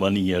1 year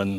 1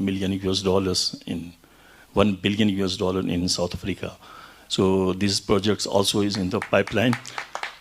million in $1 billion in South Africa. So these projects also is in the pipeline.